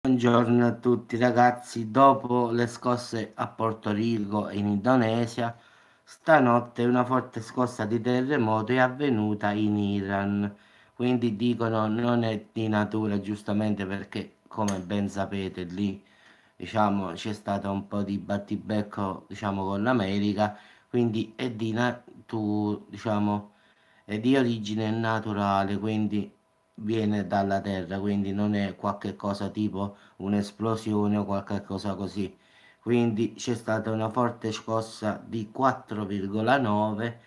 Buongiorno a tutti ragazzi, dopo le scosse a Porto Rico e in Indonesia, stanotte una forte scossa di terremoto è avvenuta in Iran, quindi dicono non è di natura giustamente perché come ben sapete lì diciamo c'è stato un po' di battibecco diciamo con l'America, quindi è di diciamo è di origine naturale, quindi viene dalla terra, quindi non è qualche cosa tipo un'esplosione o qualche cosa così. Quindi c'è stata una forte scossa di 4,9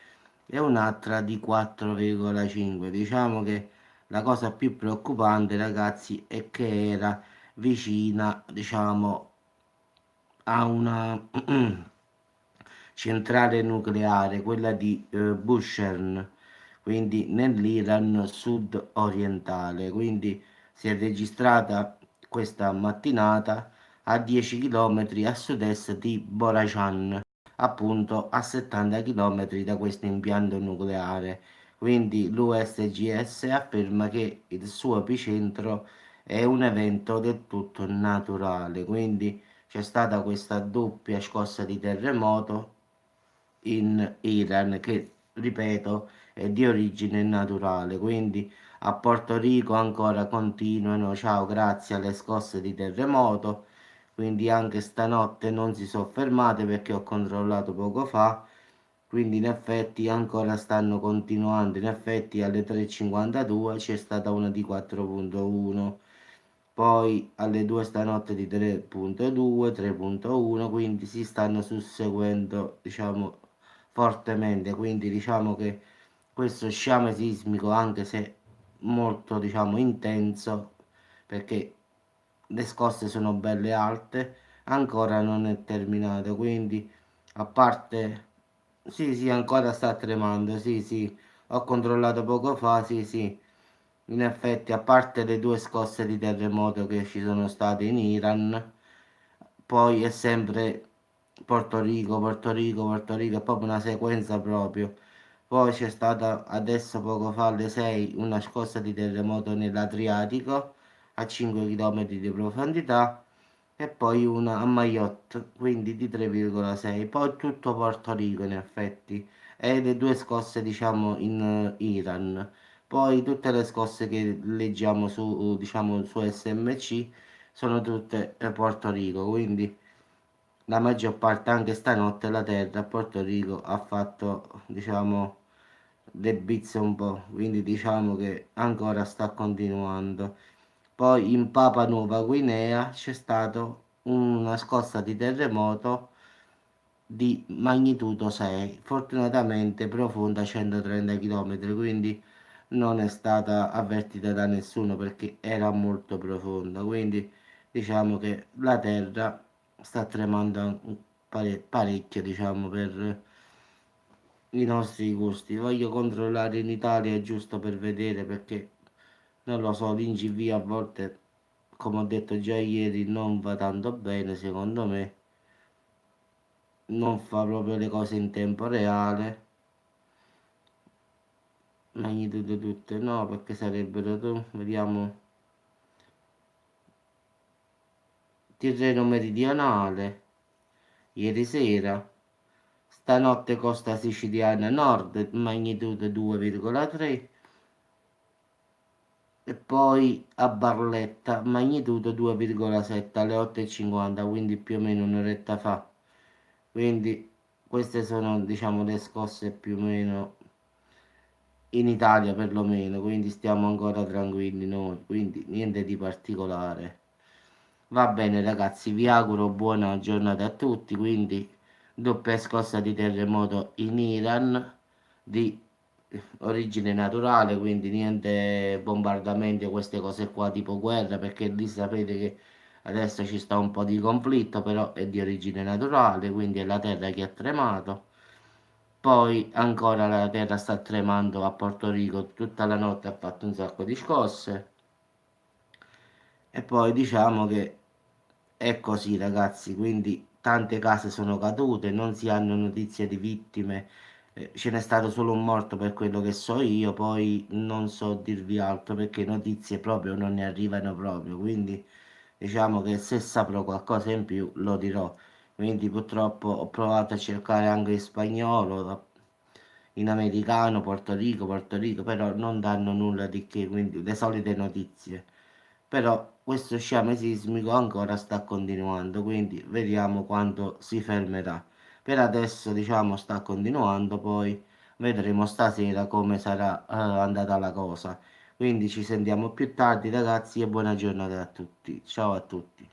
e un'altra di 4,5. Diciamo che la cosa più preoccupante, ragazzi, è che era vicina, diciamo, a una centrale nucleare, quella di Bushehr, quindi nell'Iran sud-orientale. Quindi si è registrata questa mattinata a 10 km a sud-est di Borajan, appunto a 70 km da questo impianto nucleare. Quindi l'USGS afferma che il suo epicentro è un evento del tutto naturale, quindi c'è stata questa doppia scossa di terremoto in Iran che, ripeto, è di origine naturale, quindi a Porto Rico ancora continuano, ciao, grazie alle scosse di terremoto, quindi anche stanotte non si sono fermate perché ho controllato poco fa, quindi in effetti ancora stanno continuando, in effetti alle 3:52 c'è stata una di 4,1, poi alle 2 stanotte di 3,2, 3,1, quindi si stanno susseguendo, diciamo, fortemente, quindi diciamo che questo sciame sismico, anche se molto, diciamo, intenso, perché le scosse sono belle alte, ancora non è terminato, quindi a parte, sì, sì, ancora sta tremando, sì, sì, ho controllato poco fa, sì, sì, in effetti, a parte le due scosse di terremoto che ci sono state in Iran, poi è sempre Porto Rico, Porto Rico, Porto Rico, è proprio una sequenza proprio. Poi c'è stata adesso poco fa alle 6 una scossa di terremoto nell'Adriatico a 5 km di profondità e poi una a Mayotte, quindi di 3,6. Poi tutto Porto Rico in effetti e le due scosse diciamo in Iran. Poi tutte le scosse che leggiamo su, diciamo, su SMC sono tutte Porto Rico, quindi la maggior parte anche stanotte la terra a Porto Rico ha fatto, diciamo, le bizze un po', quindi diciamo che ancora sta continuando. Poi in Papua Nuova Guinea c'è stata una scossa di terremoto di magnitudo 6, fortunatamente profonda 130 km, quindi non è stata avvertita da nessuno perché era molto profonda, quindi diciamo che la terra sta tremando parecchio, diciamo, per i nostri gusti. Voglio controllare in Italia giusto per vedere perché non lo so, l'INGV a volte, come ho detto già ieri, non va tanto bene, secondo me, non fa proprio le cose in tempo reale. Magnitudo tutte no, perché sarebbero tu, vediamo, Tirreno meridionale, ieri sera, stanotte costa siciliana nord, magnitudo 2,3 e poi a Barletta, magnitudo 2,7 alle 8:50, quindi più o meno un'oretta fa. Quindi queste sono, diciamo, le scosse più o meno in Italia perlomeno, quindi stiamo ancora tranquilli noi, quindi niente di particolare. Va bene ragazzi, vi auguro buona giornata a tutti, quindi doppia scossa di terremoto in Iran di origine naturale, quindi niente bombardamenti o queste cose qua tipo guerra, perché lì sapete che adesso ci sta un po' di conflitto, però è di origine naturale, quindi è la terra che ha tremato. Poi ancora la terra sta tremando a Porto Rico, tutta la notte ha fatto un sacco di scosse. E poi diciamo che è così ragazzi, quindi tante case sono cadute, non si hanno notizie di vittime, ce n'è stato solo un morto per quello che so io, poi non so dirvi altro perché notizie proprio non ne arrivano proprio, quindi diciamo che se saprò qualcosa in più lo dirò. Quindi purtroppo ho provato a cercare anche in spagnolo, in americano, Porto Rico, però non danno nulla di che, quindi le solite notizie. Però questo sciame sismico ancora sta continuando, quindi vediamo quando si fermerà. Per adesso, diciamo, sta continuando, poi vedremo stasera come sarà andata la cosa. Quindi ci sentiamo più tardi, ragazzi, e buona giornata a tutti. Ciao a tutti.